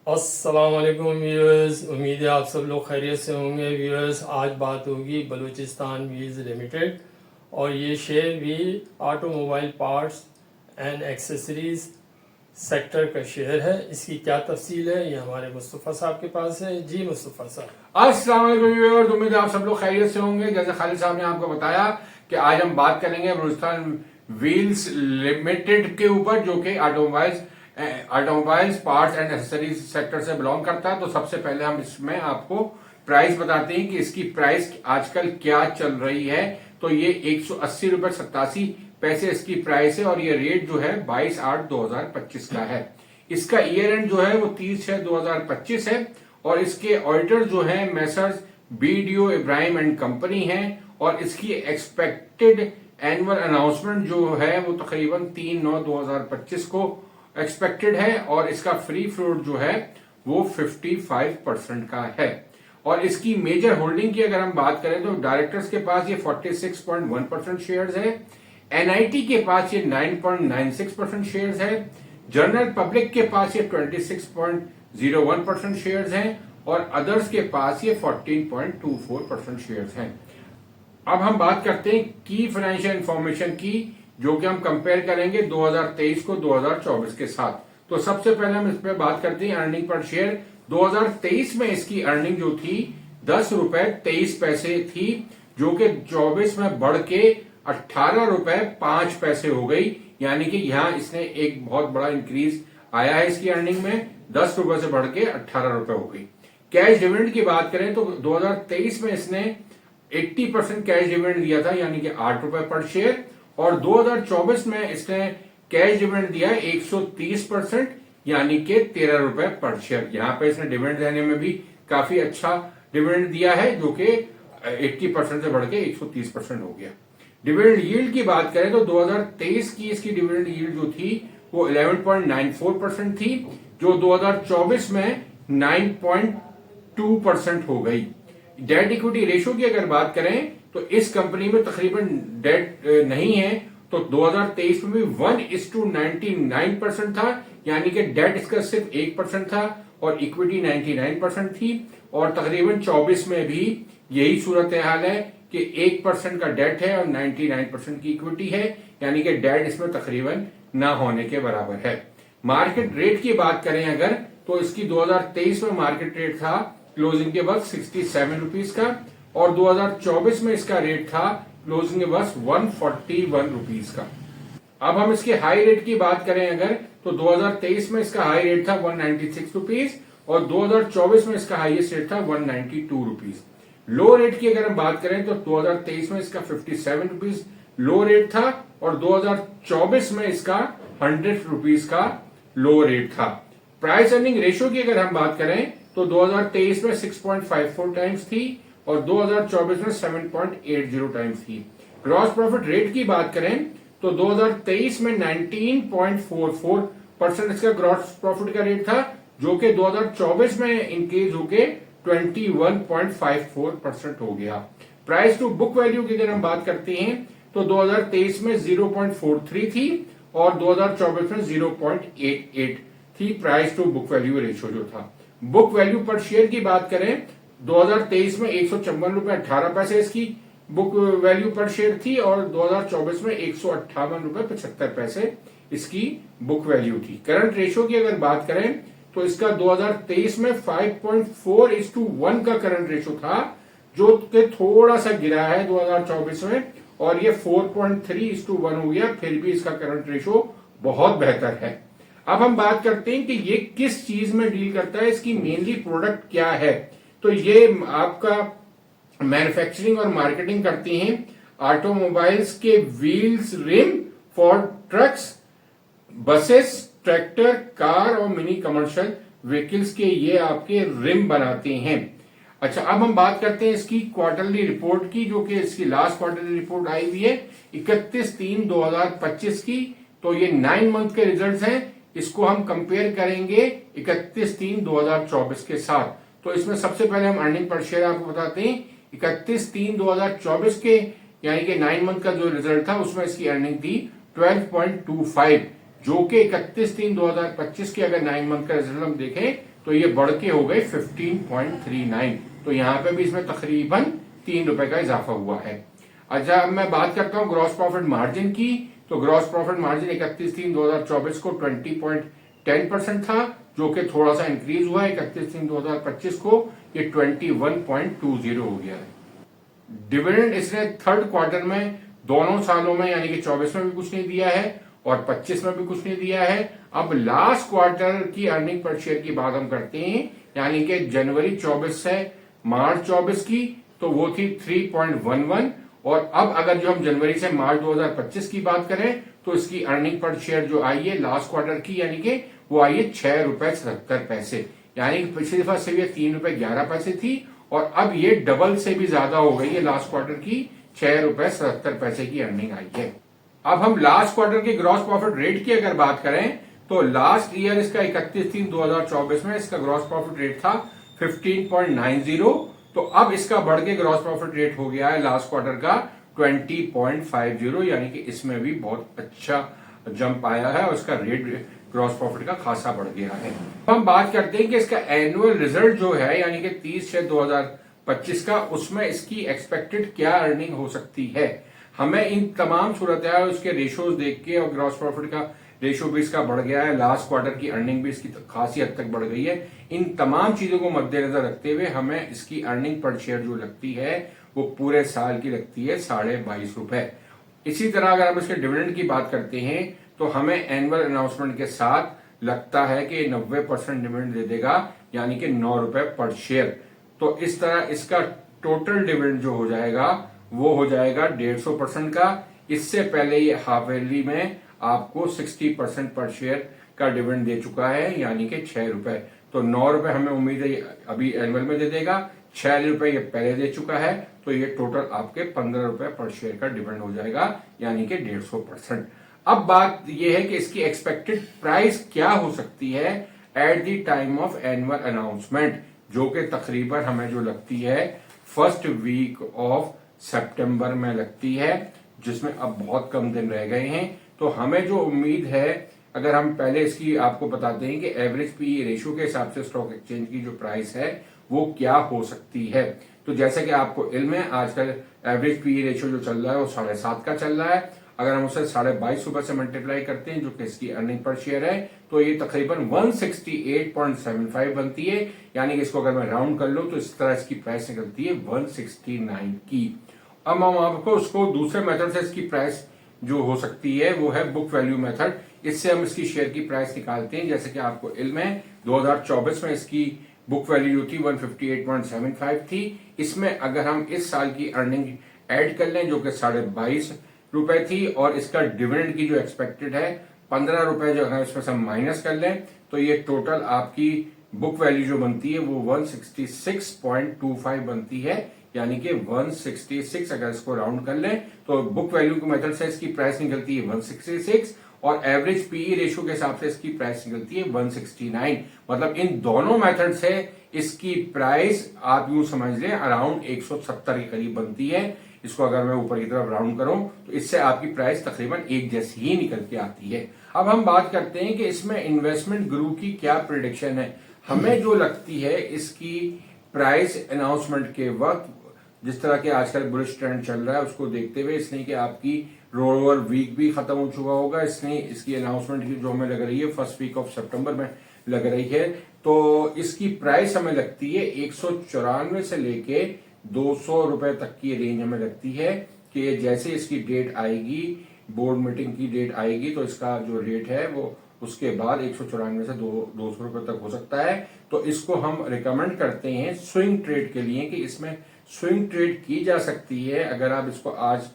अस्सलाम वालेकुम व्यूअर्स, उम्मीद है आप सब लोग खैरियत से होंगे। व्यूअर्स, आज बात होगी बलूचिस्तान व्हील्स लिमिटेड और ये शेयर भी automobile parts and accessories sector का शेयर है। इसकी क्या तफसील है ये हमारे मुस्तफ़ा साहब के पास है। जी मुस्तफ़ा साहब। अस्सलाम वालेकुम व्यूअर्स, उम्मीद है आप सब लोग खैरियत से होंगे। जैसे खालिद साहब ने आपको बताया कि आज हम बात करेंगे बलूचिस्तान व्हील्स लिमिटेड के ऊपर, जो कि automobiles parts and accessories sector से बिलोंग करता है। तो सबसे पहले हम इसमें आपको प्राइस बताते हैं कि इसकी प्राइस आजकल क्या चल रही है। तो ये 180 रुपए 87 पैसे इसकी प्राइस है और ये रेट जो है 22/8/2025 का है। इसका ईयर एंड जो है वो 30/6/2025 है और इसके ऑडिटर जो है Messrs BDO Ibrahim and company है और इसकी एक्सपेक्टेड एनुअल अनाउंसमेंट जो है वो तकरीबन 3/9/2025 को एक्सपेक्टेड है और इसका फ्री फ्लोट जो है वो 55% का है। और इसकी मेजर होल्डिंग की अगर हम बात करें तो डायरेक्टर्स के पास ये 46.1% शेयर्स है, एनआईटी के पास ये 9.96% शेयर्स है, जनरल पब्लिक के पास ये 26.01% शेयर्स हैं और अदर्स के पास ये 14.24% शेयर्स हैं। अब हम बात करते हैं की फाइनेंशियल इंफॉर्मेशन की, जो कि हम कंपेयर करेंगे 2023 को 2024 के साथ। तो सबसे पहले हम इस पे बात करते हैं अर्निंग पर शेयर। 2023 में इसकी अर्निंग जो थी 10 रुपए 23 पैसे थी, जो कि 24 में बढ़ के 18 रुपए 5 पैसे हो गई। यानी कि यहां इसने एक बहुत बड़ा इंक्रीज आया है इसकी अर्निंग में, 10 रुपए से बढ़ के 18 रुपए हो गई। कैश डिविडेंड की बात करें तो 2023 में इसने 80% कैश डिविडेंड दिया था, यानी कि 8 रुपए पर शेयर, और 2024 में इसने कैश डिविडेंड दिया 130%, यानी कि 13 रुपए पर शेयर। यहां पे इसने डिविडेंड देने में भी काफी अच्छा डिविडेंड दिया है, जो कि 80% से बढ़ के 130% हो गया। डिविडेंड यील्ड की बात करें तो 2023 की इसकी डिविडेंड यील्ड जो थी वो 11.94% थी, जो 2024 में 9.2% हो गई। डेट इक्विटी रेशियो की अगर बात करें तो इस कंपनी में तकरीबन डेट नहीं है, तो 2023 में भी 1:99% था, यानी कि डेट इसका सिर्फ 1% था और इक्विटी 99% थी। और तकरीबन 24 में भी यही सूरत हाल है कि 1% का डेट है और 99% की इक्विटी है, यानी कि डेट इसमें तकरीबन ना होने के बराबर है। मार्केट रेट की बात करें अगर, तो इसकी 2023 में मार्केट रेट था क्लोजिंग के वक्त 67 रुपीज का और 2024 में इसका रेट था क्लोजिंग के वक्त 141 रुपीज का। अब हम इसके हाई रेट की बात करें अगर, तो 2023 में इसका हाई रेट था 196 रुपीज और 2024 में इसका हाईएस्ट रेट था 192 रुपीज। लो रेट की अगर हम बात करें तो 2023 में इसका 57 रुपीज लो रेट था और 2024 में इसका 100 रुपीज का लो रेट था। प्राइस अर्निंग रेशियो की अगर हम बात करें तो 2023 में 6.54 टाइम्स थी और 2024 में 7.80 टाइम्स थी। ग्रॉस प्रॉफिट रेट की बात करें तो 2023 में 19.44% इसका ग्रॉस प्रॉफिट का रेट था, जो कि 2024 में इंक्रीज होके 21.54% हो गया। प्राइस टू बुक वैल्यू की अगर हम बात करते हैं तो 2023 में 0.43 थी और 2024 में 0.88 थी price to book value ratio जो था। बुक वैल्यू पर शेयर की बात करें 2023 में 156 रुपए 18 पैसे इसकी बुक वैल्यू पर शेयर थी और 2024 में 158 रुपए 75 पैसे इसकी बुक वैल्यू थी। करंट रेशियो की अगर बात करें तो इसका 2023 में 5.4:1 का करंट रेशियो था, जो कि थोड़ा सा गिरा है 2024 में और ये 4.3:1 हो गया। फिर भी इसका करंट रेशियो बहुत बेहतर है। अब हम बात करते हैं कि ये किस चीज में डील करता है, इसकी मेनली प्रोडक्ट क्या है। तो ये आपका मैन्युफैक्चरिंग और मार्केटिंग करती हैं ऑटोमोबाइल्स के wheels rim for trucks, buses, tractor, car और मिनी कमर्शियल व्हीकल्स के ये आपके रिम बनाते हैं। अच्छा, अब हम बात करते हैं इसकी क्वार्टरली रिपोर्ट की, जो कि इसकी लास्ट क्वार्टरली रिपोर्ट आई हुई है 31/3/2025 की। तो ये 9 मंथ के रिजल्ट्स हैं। इसको हम कंपेयर करेंगे 31/3/2024 के साथ। तो इसमें सबसे पहले हम अर्निंग पर शेयर आपको बताते हैं 31/3/2024 के, यानी कि 9 मंथ का जो रिजल्ट था उसमें इसकी अर्निंग थी 12.25, जो कि 31/3/2025 के अगर 9 मंथ का रिजल्ट हम देखें तो ये बढ़ के हो गए 15.39। तो यहाँ पे भी इसमें तकरीबन 3 रुपए का इजाफा हुआ है। अच्छा, अब मैं बात करता हूँ ग्रॉस प्रॉफिट मार्जिन की। तो ग्रॉस प्रॉफिट मार्जिन 31/3/2024 को 20.10% था, जो कि थोड़ा सा इंक्रीज हुआ है। 31/3/2025 को ये 21.20 हो गया है। डिविडेंड इसने थर्ड क्वार्टर में दोनों सालों में यानी कि 24 में भी कुछ नहीं दिया है और 25 में भी कुछ नहीं दिया है। अब लास्ट क्वार्टर की अर्निंग पर शेयर की बात हम करते हैं, यानी कि जनवरी 24 से मार्च 24 की, तो वो थी 3.11। और अब अगर जो हम जनवरी से मार्च 2025 की बात करें तो इसकी अर्निंग पर शेयर जो आई है लास्ट क्वार्टर की, यानी कि वो आई है 6.77 रुपए, यानी कि पिछली दफा से ये 3.11 रुपए थी और अब ये डबल से भी ज्यादा हो गई है। लास्ट क्वार्टर की 6.77 की अर्निंग आई है। अब हम लास्ट क्वार्टर की ग्रॉस प्रॉफिट रेट की अगर बात करें तो लास्ट ईयर इसका 31/3/2024 में इसका ग्रॉस प्रॉफिट रेट था 15.90। तो अब इसका बढ़ के ग्रॉस प्रॉफिट रेट हो गया है लास्ट क्वार्टर का 20.50, यानी कि इसमें भी बहुत अच्छा जंप आया है और इसका रेट ग्रॉस प्रॉफिट का खासा बढ़ गया है। अब हम बात करते हैं कि इसका एनुअल रिजल्ट जो है यानी कि 30/6/2025 का, उसमें इसकी एक्सपेक्टेड क्या अर्निंग हो सकती है। हमें इन तमाम सूरत उसके रेशोज देख के, और ग्रॉस प्रॉफिट का रेशो भी इसका बढ़ गया है, लास्ट क्वार्टर की अर्निंग भी इसकी खासी हद तक बढ़ गई है। इन तमाम चीजों को मद्देनजर रखते हुए हमें इसकी अर्निंग पर शेयर जो लगती है वो पूरे साल की लगती है 22.5 रुपए। इसी तरह अगर हम इसके डिविडेंड की बात करते हैं तो हमें एनुअल अनाउंसमेंट के साथ लगता है कि 90% डिविडेंड दे देगा, यानी कि 9 रुपए पर शेयर। तो इस तरह इसका टोटल डिविडेंड जो हो जाएगा वो हो जाएगा 150% का। इससे पहले ये हाफ ईयरली में आपको 60% पर शेयर का डिविडेंड दे चुका है, यानी कि 6 रुपए। तो 9 रुपए हमें उम्मीद है अभी एनुअल में दे देगा, 6 रुपए ये पहले दे चुका है, तो ये टोटल आपके 15 रुपए पर शेयर का डिविडेंड हो जाएगा, यानी कि 150%। अब बात यह है कि इसकी एक्सपेक्टेड प्राइस क्या हो सकती है at the time of annual announcement, जो कि तकरीबन हमें जो लगती है फर्स्ट वीक ऑफ सितंबर में लगती है, जिसमें अब बहुत कम दिन रह गए हैं। तो हमें जो उम्मीद है, अगर हम पहले इसकी आपको बताते हैं कि एवरेज पीई रेशियो के हिसाब से स्टॉक एक्सचेंज की जो प्राइस है वो क्या हो सकती है। तो जैसे कि आपको इल्म है, आजकल एवरेज पीई रेशियो जो चल रहा है वो 7.5 का चल रहा है। अगर हम उसे 22.5 रुपए से मल्टीप्लाई करते हैं, जो कि इसकी अर्निंग पर शेयर है, तो ये तकरीबन 168.75 बनती है, यानी कि इसको अगर मैं राउंड कर लूं तो इस तरह इसकी प्राइस निकलती है 169 की। अब हम आपको उसको दूसरे मेथड से इसकी प्राइस जो हो सकती है वो है बुक वैल्यू मेथड। इससे हम इसकी शेयर की प्राइस निकालते हैं। जैसे कि आपको इल्म है 2024 में इसकी बुक वैल्यू थी 158.75 थी। इसमें अगर हम इस साल की अर्निंग ऐड कर लें जो कि 22.5 रुपए थी, और इसका डिविडेंड की जो एक्सपेक्टेड है 15 रुपए, जो अगर इसमें से हम माइनस कर लें तो ये टोटल आपकी बुक वैल्यू जो बनती है वो 166.25 बनती है, यानी कि 166 अगर इसको राउंड कर लें तो बुक वैल्यू के मेथड से इसकी प्राइस निकलती है 166 और एवरेज पीई रेशियो के हिसाब से इसकी प्राइस निकलती है 169। मतलब इन दोनों मेथड से इसकी प्राइस आप यूं समझ लें अराउंड 170 के करीब बनती है। इसको अगर मैं ऊपर की तरफ राउंड करूं तो इससे आपकी प्राइस तकरीबन एक जैसी ही निकल के आती है। अब हम बात करते हैं कि इसमें इन्वेस्टमेंट ग्रुप की क्या प्रिडिक्शन है। हमें जो लगती है इसकी प्राइस अनाउंसमेंट के वक्त, जिस तरह के आजकल बुलिश ट्रेंड चल रहा है उसको देखते हुए, इसलिए कि आपकी रोल ओवर वीक भी खत्म हो चुका होगा, इसलिए इसकी अनाउंसमेंट की जो हमें लग रही है फर्स्ट वीक ऑफ सितंबर में लग रही है, तो इसकी प्राइस हमें लगती है 194 से लेके 200 रुपए तक की रेंज हमें लगती है कि जैसे इसकी डेट आएगी, बोर्ड मीटिंग की डेट आएगी, तो इसका जो रेट है वो उसके बाद 194 से 200 रुपए तक हो सकता है। तो इसको हम रिकमेंड करते हैं स्विंग ट्रेड के लिए कि इसमें स्विंग ट्रेड की जा सकती है। अगर आप इसको आज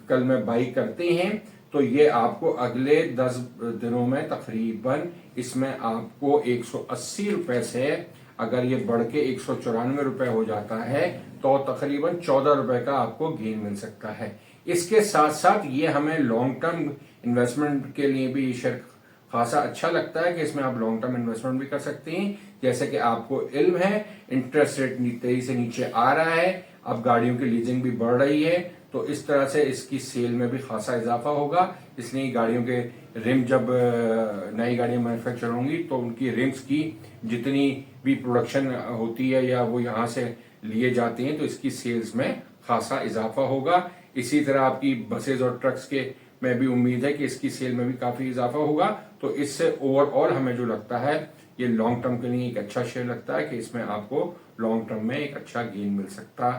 कल में बाई करते हैं तो ये आपको अगले 10 दिनों में तकरीबन इसमें आपको 180 रुपए से अगर ये बढ़ के 194 रुपए हो जाता है तो तकरीबन 14 रुपए का आपको गेन मिल सकता है। इसके साथ साथ ये हमें लॉन्ग टर्म इन्वेस्टमेंट के लिए भी ये शेयर खासा अच्छा लगता है कि इसमें आप लॉन्ग टर्म इन्वेस्टमेंट भी कर सकते हैं। जैसे कि आपको इल्म है इंटरेस्ट रेट तेजी से नीचे आ रहा है, अब गाड़ियों की लीजिंग भी बढ़ रही है, तो इस तरह से इसकी सेल में भी खासा इजाफा होगा, इसलिए गाड़ियों के रिम जब नई गाड़ियां मैन्युफैक्चर होंगी तो उनकी रिम्स की जितनी भी प्रोडक्शन होती है या वो यहाँ से लिए जाते हैं तो इसकी सेल्स में खासा इजाफा होगा। इसी तरह आपकी बसेज और ट्रक्स के में भी उम्मीद है कि इसकी सेल में भी काफी इजाफा होगा। तो इससे ओवरऑल हमें जो लगता है ये लॉन्ग टर्म के लिए एक अच्छा शेयर लगता है कि इसमें आपको लॉन्ग टर्म में एक अच्छा गेन मिल सकता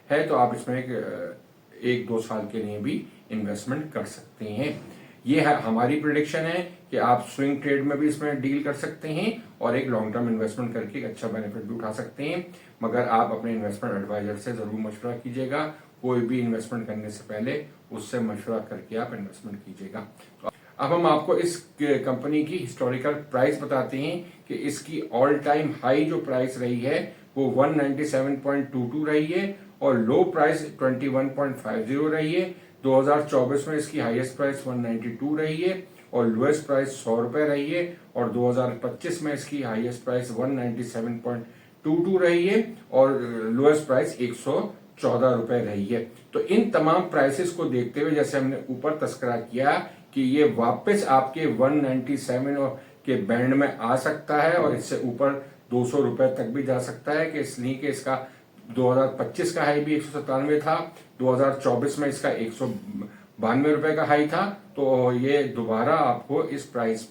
है। तो आप इसमें एक 2 साल के लिए भी इन्वेस्टमेंट कर सकते हैं। ये है हमारी प्रिडिक्शन है कि आप स्विंग ट्रेड में भी इसमें डील कर सकते हैं और एक लॉन्ग टर्म इन्वेस्टमेंट करके एक अच्छा बेनिफिट भी उठा सकते हैं। मगर आप अपने इन्वेस्टमेंट एडवाइजर से जरूर मशवरा कीजिएगा। कोई भी इन्वेस्टमेंट करने से पहले उससे मशवरा करके आप इन्वेस्टमेंट कीजिएगा। तो अब हम आपको इस कंपनी की हिस्टोरिकल प्राइस बताते हैं कि इसकी ऑल टाइम हाई जो प्राइस रही है वो 197.22 रही है और लो प्राइस 21.50 रही है। 2024 में इसकी हाईएस्ट प्राइस 192 रही है और लोएस्ट प्राइस 100 रुपए रही है और 2025 में इसकी हाईएस्ट प्राइस 197.22 रही है और लोएस्ट प्राइस 114 रुपए रही है। तो इन तमाम प्राइसेस को देखते हुए जैसे हमने ऊपर तस्करा किया कि ये वापस आपके 197 के बैंड में आ सकता है और इससे ऊपर 200 रुपए तक भी जा सकता है कि इसलिए कि इसका 2025 का हाई भी 197 था, 2024 में इसका 192 रुपए का हाई था। तो ये दोबारा आपको इस प्राइस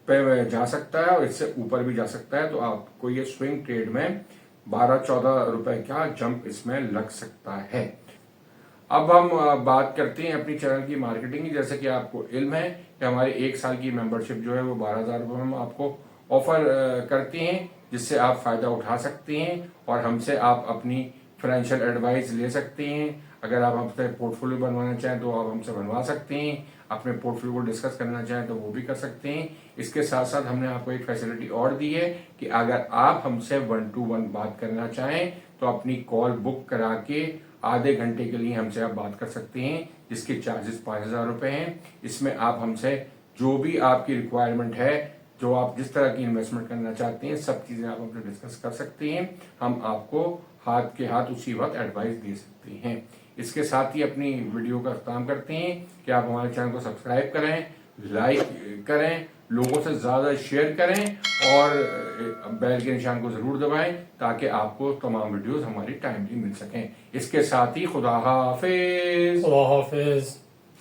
पे जा सकता है और इससे ऊपर भी जा सकता है। तो आपको ये स्विंग ट्रेड में 12-14 रुपए का जंप इसमें लग सकता है। अब हम बात करते हैं अपनी चैनल की मार्केटिंग की। जैसे कि आपको इल्म है कि हमारी 1 साल की मेंबरशिप जो है वो 12,000 रुपए में हम आपको ऑफर करते हैं जिससे आप फायदा उठा सकते हैं और हमसे आप अपनी फाइनेंशियल एडवाइस ले सकते हैं। अगर आप हमसे पोर्टफोलियो बनवाना चाहें तो आप हमसे बनवा सकते हैं, अपने पोर्टफोलियो को डिस्कस करना चाहें तो वो भी कर सकते हैं। इसके साथ साथ हमने आपको एक फैसिलिटी और दी है कि अगर आप हमसे 1-to-1 बात करना चाहें तो अपनी कॉल बुक करा के आधे घंटे के लिए हमसे आप बात कर सकते हैं जिसके चार्जेस 5,000 रुपए हैं। इसमें आप हमसे जो भी आपकी रिक्वायरमेंट है, जो आप जिस तरह की इन्वेस्टमेंट करना चाहते हैं, सब चीजें आप हमसे डिस्कस कर सकते हैं। हम आपको हाथ के हाथ उसी वक्त एडवाइस दे सकते हैं। इसके साथ ही अपनी वीडियो का इख्तिताम करते हैं कि आप हमारे चैनल को सब्सक्राइब करें, लाइक करें, लोगों से ज्यादा शेयर करें और बेल के निशान को जरूर दबाएं ताकि आपको तमाम वीडियोस हमारी टाइमली मिल सकें। इसके साथ ही खुदा हाफिज।